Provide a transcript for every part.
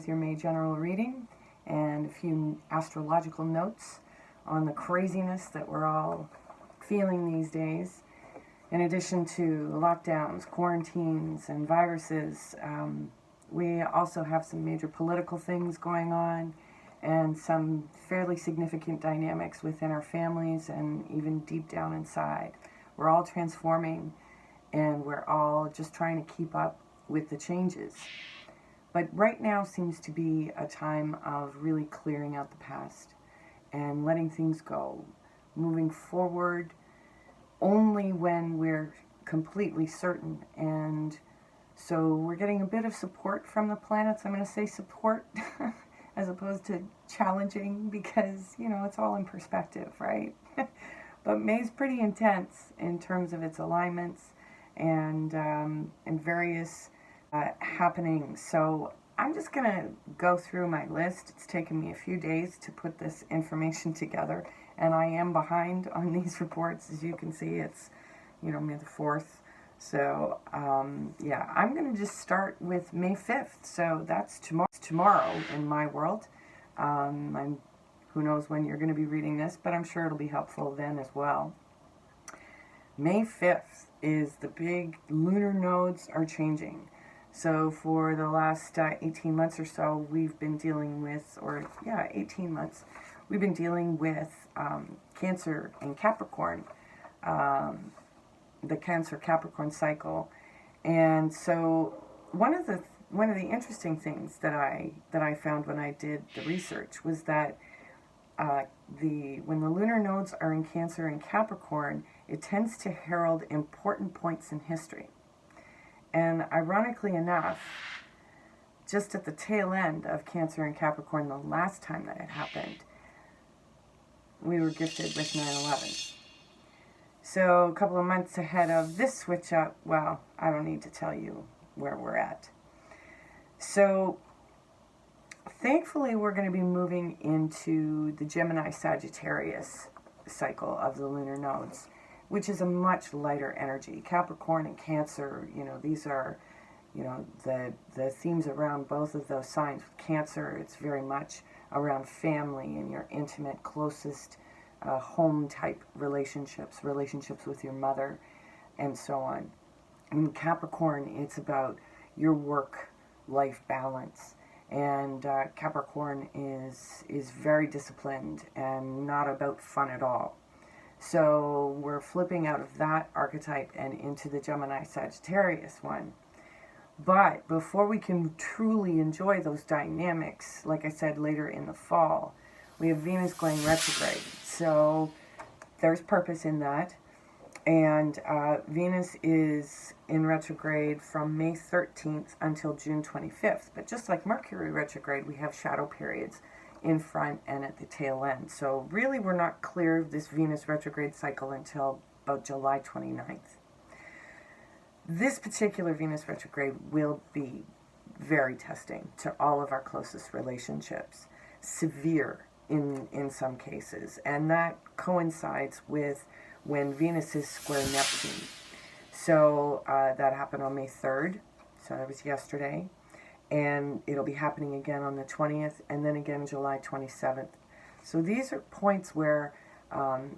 with your May general reading and a few astrological notes on the craziness that we're all feeling these days. In addition to lockdowns, quarantines, and viruses, we also have some major political things going on and some fairly significant dynamics within our families and even deep down inside. We're all transforming and we're all just trying to keep up with the changes. But right now seems to be a time of really clearing out the past and letting things go, moving forward only when we're completely certain. And so we're getting a bit of support from the planets. I'm going to say support as opposed to challenging because, you know, it's all in perspective, right? But May's pretty intense in terms of its alignments and various happenings. So I'm just going to go through my list. It's taken me a few days to put this information together, and I am behind on these reports. As you can see, it's, you know, May the 4th. So, yeah, I'm going to just start with May 5th. So that's tomorrow in my world. Who knows when you're going to be reading this, but I'm sure it'll be helpful then as well. May 5th is the big lunar nodes are changing. So for the last 18 months or so, we've been dealing with, 18 months, we've been dealing with Cancer and Capricorn, the Cancer-Capricorn cycle. And so one of the interesting things that I found when I did the research was that when the lunar nodes are in Cancer and Capricorn, it tends to herald important points in history. And ironically enough, just at the tail end of Cancer and Capricorn, the last time that it happened, we were gifted with 9/11. So a couple of months ahead of this switch up, well, I don't need to tell you where we're at. So thankfully, we're going to be moving into the Gemini Sagittarius cycle of the lunar nodes, which is a much lighter energy. Capricorn and Cancer, you know, these are, you know, the themes around both of those signs. With Cancer, it's very much around family and your intimate, closest home-type relationships with your mother, and so on. In Capricorn, it's about your work-life balance. And Capricorn is very disciplined and not about fun at all. So we're flipping out of that archetype and into the Gemini Sagittarius one. But before we can truly enjoy those dynamics, like I said, later in the fall, we have Venus going retrograde. So there's purpose in that. And Venus is in retrograde from May 13th until June 25th. But just like Mercury retrograde, we have shadow periods in front and at the tail end. So really we're not clear of this Venus retrograde cycle until about July 29th. This particular Venus retrograde will be very testing to all of our closest relationships. Severe in some cases. And that coincides with when Venus is square Neptune. So that happened on May 3rd, so that was yesterday, and it'll be happening again on the 20th, and then again July 27th. So these are points where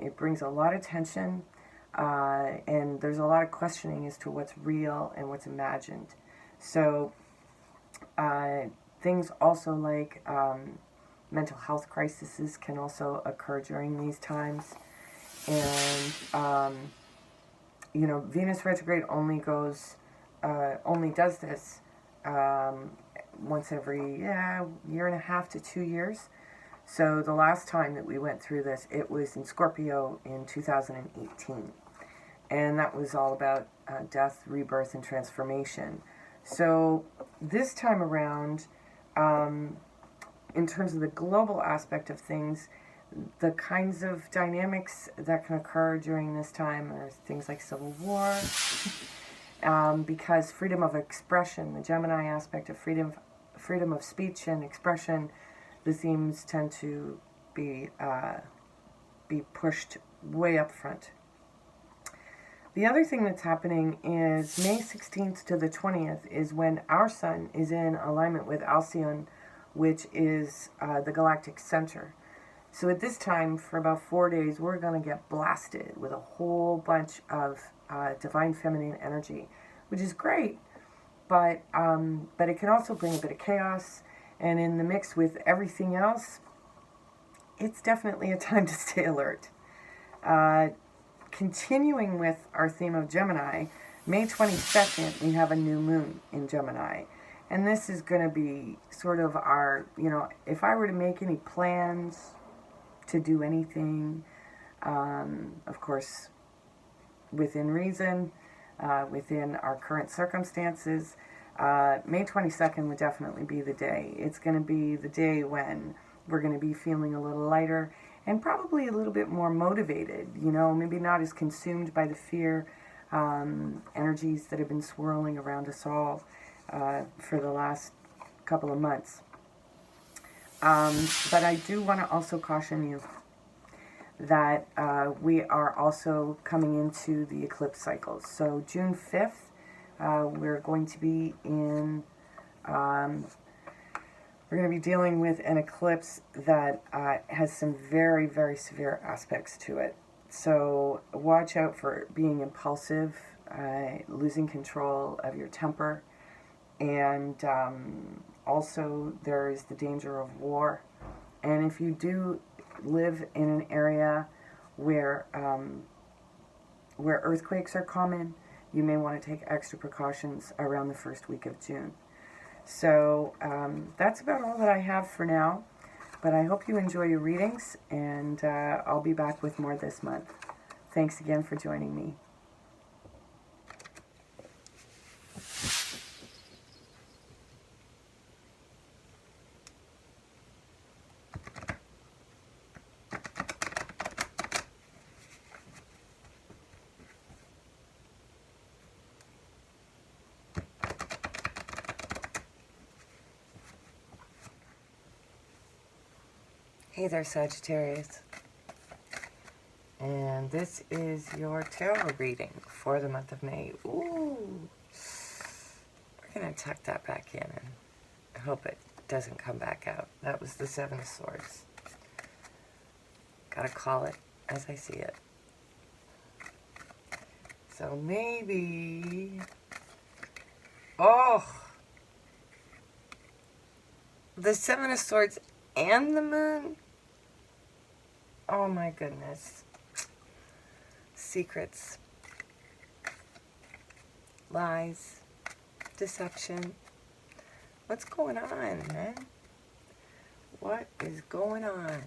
it brings a lot of tension, and there's a lot of questioning as to what's real and what's imagined. So things also like mental health crises can also occur during these times. And, you know, Venus retrograde only does this once every year and a half to 2 years. So the last time that we went through this, it was in Scorpio in 2018. And that was all about death, rebirth, and transformation. So this time around, in terms of the global aspect of things, the kinds of dynamics that can occur during this time are things like civil war, because freedom of expression, the Gemini aspect of freedom of speech and expression, the themes tend to be pushed way up front. The other thing that's happening is May 16th to the 20th is when our sun is in alignment with Alcyone which is the galactic center. So at this time, for about 4 days, we're going to get blasted with a whole bunch of divine feminine energy, which is great, but it can also bring a bit of chaos. And in the mix with everything else, it's definitely a time to stay alert. Continuing with our theme of Gemini, May 22nd, we have a new moon in Gemini. And this is going to be sort of our, if I were to make any plans to do anything, of course, within reason, within our current circumstances, May 22nd would definitely be the day. It's going to be the day when we're going to be feeling a little lighter and probably a little bit more motivated, maybe not as consumed by the fear energies that have been swirling around us all for the last couple of months. But I do want to also caution you that we are also coming into the eclipse cycles. So June 5th, we're going to be we're going to be dealing with an eclipse that has some very, very severe aspects to it. So watch out for being impulsive, losing control of your temper, and also there is the danger of war. And if you do live in an area where earthquakes are common, you may want to take extra precautions around the first week of June. So that's about all that I have for now, but I hope you enjoy your readings, and I'll be back with more this month. Thanks again for joining me. Hey there, Sagittarius. And this is your tarot reading for the month of May. Ooh. We're going to tuck that back in and I hope it doesn't come back out. That was the Seven of Swords. Gotta call it as I see it. So maybe... Oh! The Seven of Swords and the Moon? Oh my goodness. Secrets. Lies. Deception. What's going on, man? What is going on?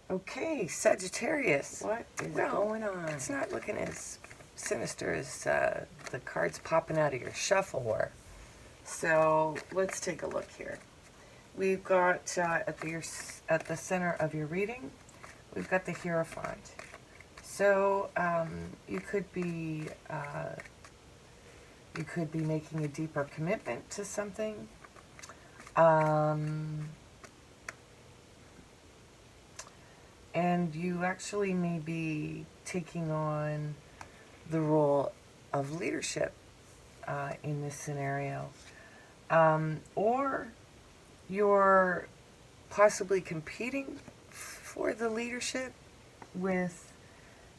Okay, Sagittarius. What is going on? It's not looking as sinister as the cards popping out of your shuffle were. So let's take a look here. We've got at the center of your reading, we've got the Hierophant. So you could be making a deeper commitment to something. And you actually may be taking on the role of leadership in this scenario. Or you're possibly competing for the leadership with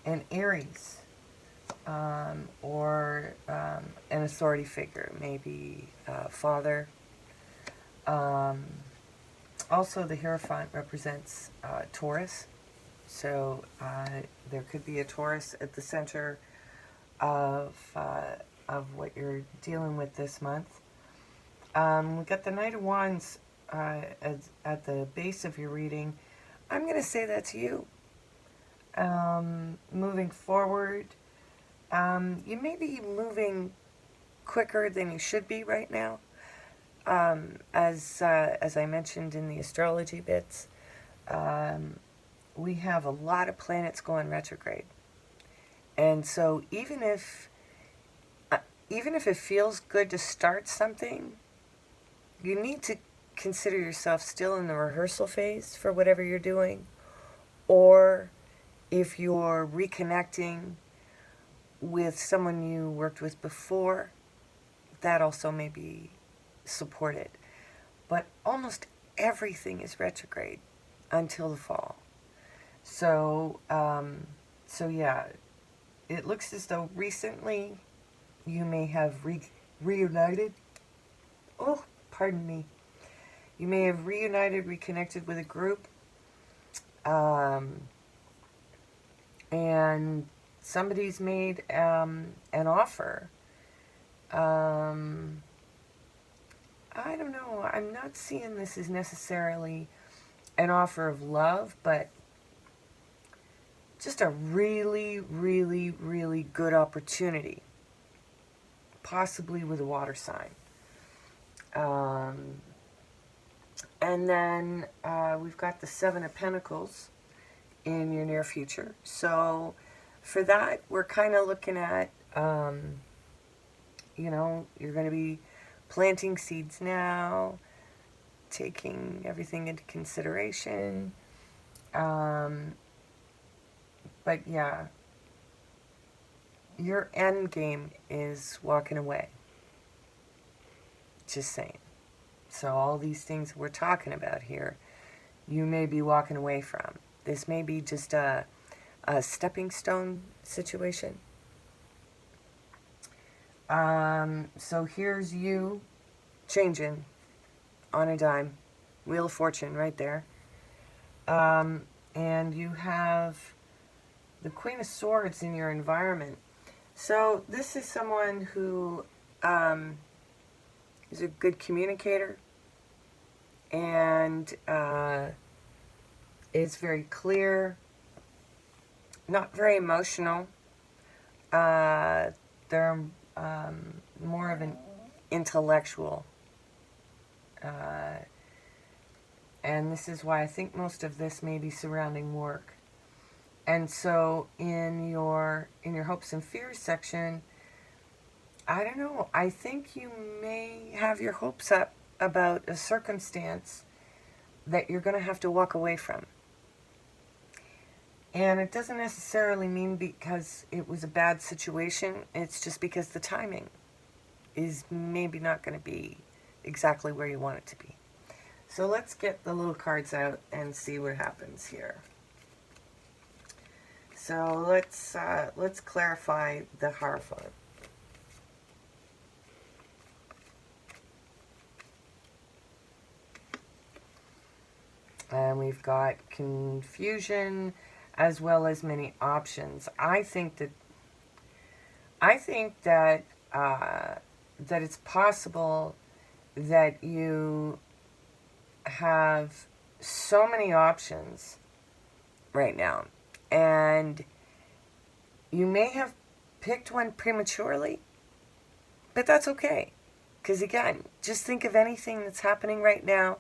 an Aries or an authority figure, maybe father. Also, the Hierophant represents Taurus. So there could be a Taurus at the center of what you're dealing with this month. We've got the Knight of Wands at the base of your reading. I'm going to say that's you. moving forward. You may be moving quicker than you should be right now. As I mentioned in the astrology bits, we have a lot of planets going retrograde. And so even if it feels good to start something, you need to consider yourself still in the rehearsal phase for whatever you're doing. Or if you're reconnecting with someone you worked with before, that also may be supported. But almost everything is retrograde until the fall. So yeah, it looks as though recently you may have reunited. Oh, pardon me. You may have reunited, reconnected with a group. And somebody's made an offer. I don't know. I'm not seeing this as necessarily an offer of love, but just a really, really, really good opportunity. Possibly with a water sign. And then we've got the Seven of Pentacles in your near future. So for that, we're kind of looking at, you know, you're going to be planting seeds now, taking everything into consideration. But yeah, your end game is walking away. Just saying. So all these things we're talking about here, you may be walking away from. This may be just a stepping stone situation. So here's you changing on a dime. Wheel of Fortune right there. And you have the Queen of Swords in your environment. So this is someone who is a good communicator and is very clear, not very emotional. They're more of an intellectual. And this is why I think most of this may be surrounding work. And so in your hopes and fears section, I don't know, I think you may have your hopes up about a circumstance that you're going to have to walk away from. And it doesn't necessarily mean because it was a bad situation, it's just because the timing is maybe not going to be exactly where you want it to be. So let's get the little cards out and see what happens here. So let's clarify the Hierophant. And we've got confusion as well as many options. I think that that it's possible that you have so many options right now. And you may have picked one prematurely, but that's okay. Because again, just think of anything that's happening right now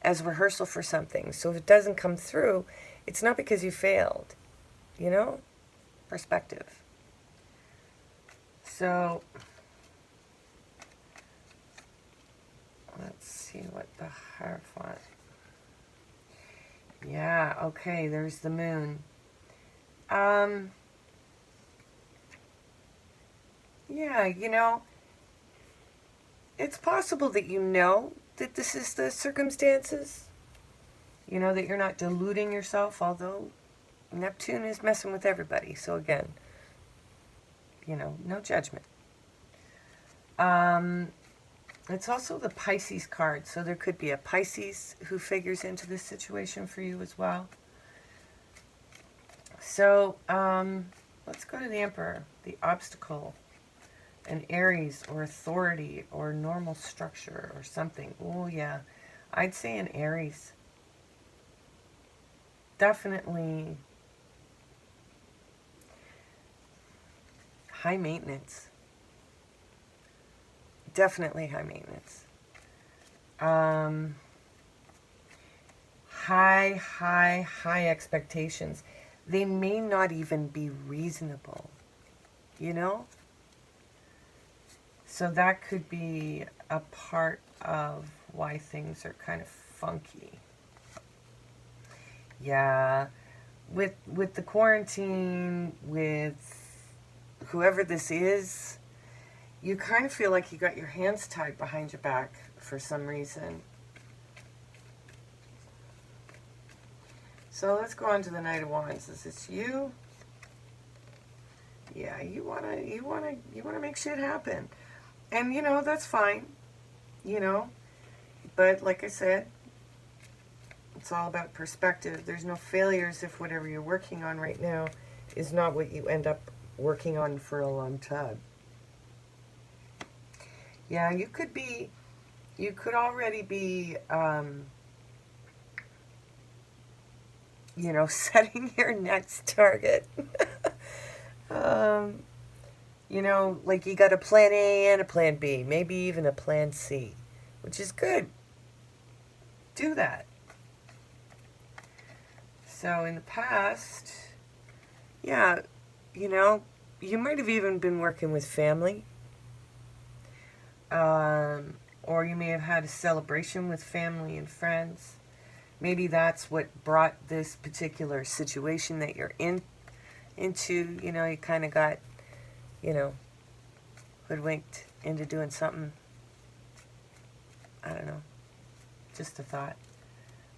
as rehearsal for something. So if it doesn't come through, it's not because you failed. You know? Perspective. So, let's see what the Hierophant. Yeah, okay, there's the moon. Yeah, you know, it's possible that you know that this is the circumstances. You know, that you're not deluding yourself, although Neptune is messing with everybody. So again, you know, no judgment. It's also the Pisces card, so there could be a Pisces who figures into this situation for you as well. So, let's go to the Emperor, the obstacle, an Aries or authority or normal structure or something. Oh yeah, I'd say an Aries. Definitely high maintenance. Definitely high maintenance. High expectations. They may not even be reasonable, you know? So that could be a part of why things are kind of funky. Yeah, with the quarantine, with whoever this is, you kind of feel like you got your hands tied behind your back for some reason. So let's go on to the Knight of Wands. Is this you? Yeah, you wanna make shit happen. And you know, that's fine. You know. But like I said, it's all about perspective. There's no failures if whatever you're working on right now is not what you end up working on for a long time. Yeah, you could already be, you know, setting your next target. You know, like you got a plan A and a plan B, maybe even a plan C, which is good. Do that. So in the past, yeah, you know, you might have even been working with family. Or you may have had a celebration with family and friends. Maybe that's what brought this particular situation that you're into. You know, you kind of got, you know, hoodwinked into doing something. I don't know. Just a thought.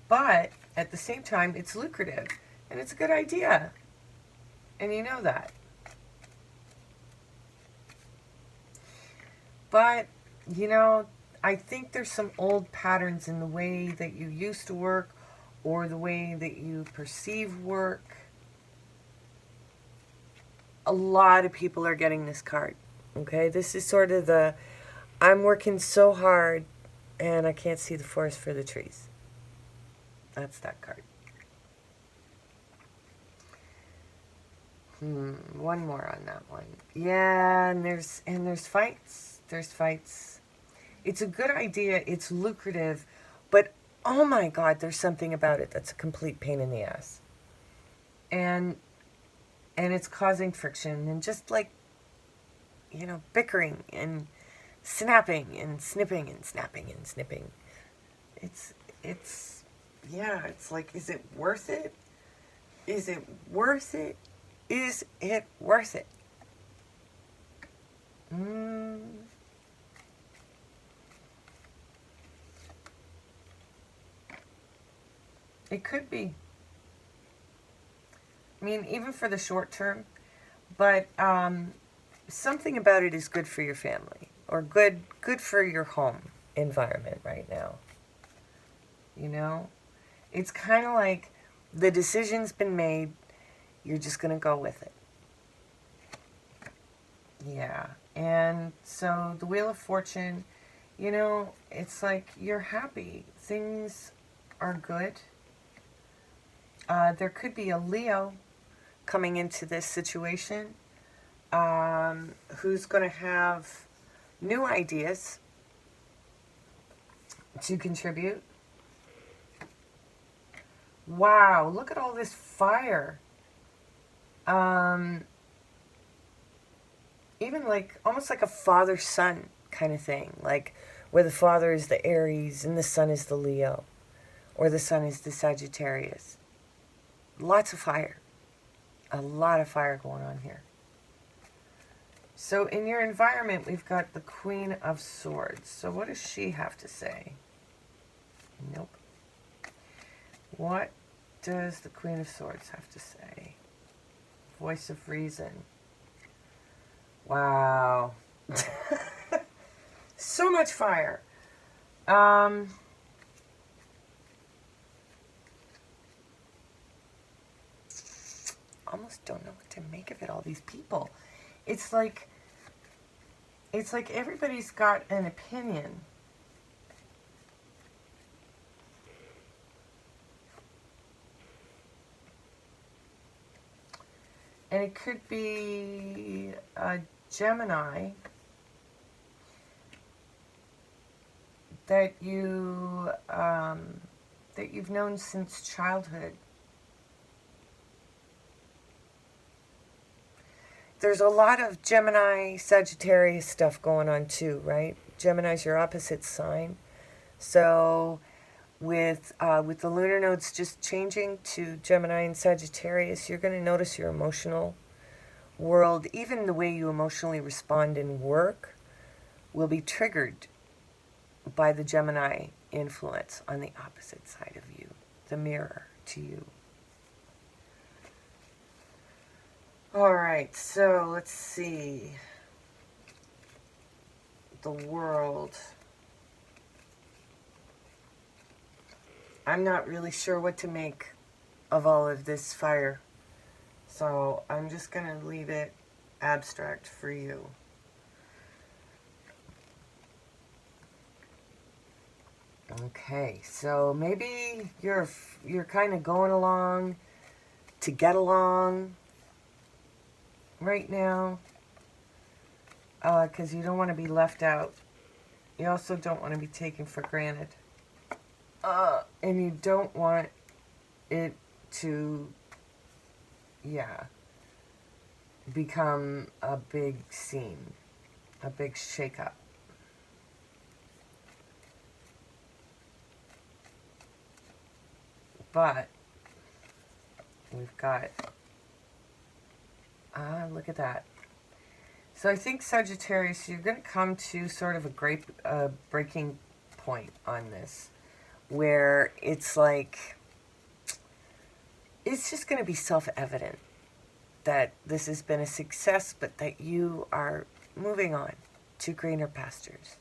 But at the same time, it's lucrative. And it's a good idea. And you know that. But, you know, I think there's some old patterns in the way that you used to work or the way that you perceive work. A lot of people are getting this card. Okay? This is sort of the, I'm working so hard and I can't see the forest for the trees. That's that card. One more on that one. Yeah, and there's fights. There's fights. It's a good idea. It's lucrative, but oh my God, there's something about it that's a complete pain in the ass. And it's causing friction and just like, you know, bickering and snapping and snipping and snapping and snipping. It's yeah, it's like, is it worth it? Is it worth it? Is it worth it? It could be. I mean, even for the short term, but something about it is good for your family or good for your home environment right now. You know? It's kind of like the decision's been made, you're just going to go with it. Yeah. And so the Wheel of Fortune, you know, it's like you're happy. Things are good. There could be a Leo coming into this situation who's going to have new ideas to contribute. Wow, look at all this fire. Even like, almost like a father-son kind of thing. Like, where the father is the Aries and the son is the Leo. Or the sun is the Sagittarius. Lots of fire. A lot of fire going on here. So in your environment, we've got the Queen of Swords. So what does she have to say? Nope. What does the Queen of Swords have to say? Voice of reason. Wow. So much fire. Almost don't know what to make of it, all these people. It's like everybody's got an opinion. And it could be Gemini that you've known since childhood. There's a lot of Gemini, Sagittarius stuff going on too, right? Gemini's your opposite sign. So with the lunar nodes just changing to Gemini and Sagittarius, you're going to notice your emotional world, even the way you emotionally respond in work, will be triggered by the Gemini influence on the opposite side of you, the mirror to you. All right, so let's see. The world. I'm not really sure what to make of all of this fire, so I'm just going to leave it abstract for you. Okay, so maybe you're kind of going along to get along right now, because you don't want to be left out. You also don't want to be taken for granted. And you don't want it to, become a big scene, a big shakeup. But we've got, look at that. So I think Sagittarius, you're going to come to sort of a great breaking point on this, where it's like, it's just going to be self-evident that this has been a success, but that you are moving on to greener pastures,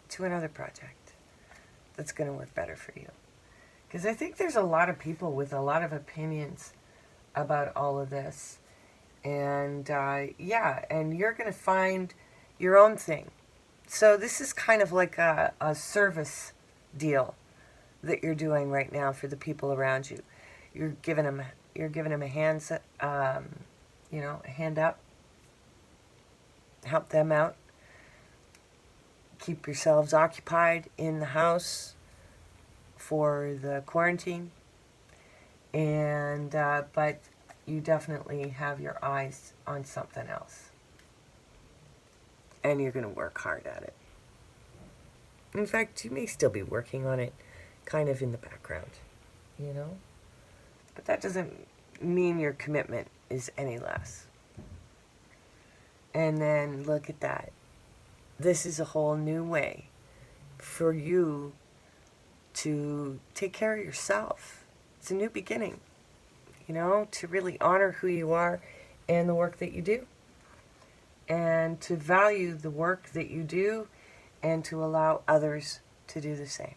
to another project that's going to work better for you. Because I think there's a lot of people with a lot of opinions about all of this. And and you're going to find your own thing. So this is kind of like a service deal that you're doing right now for the people around you. You're giving them a hand, a hand up. Help them out. Keep yourselves occupied in the house for the quarantine. And but you definitely have your eyes on something else. And you're going to work hard at it. In fact, you may still be working on it kind of in the background, But that doesn't mean your commitment is any less. And then look at that. This is a whole new way for you to take care of yourself. It's a new beginning, to really honor who you are and the work that you do. And to value the work that you do and to allow others to do the same.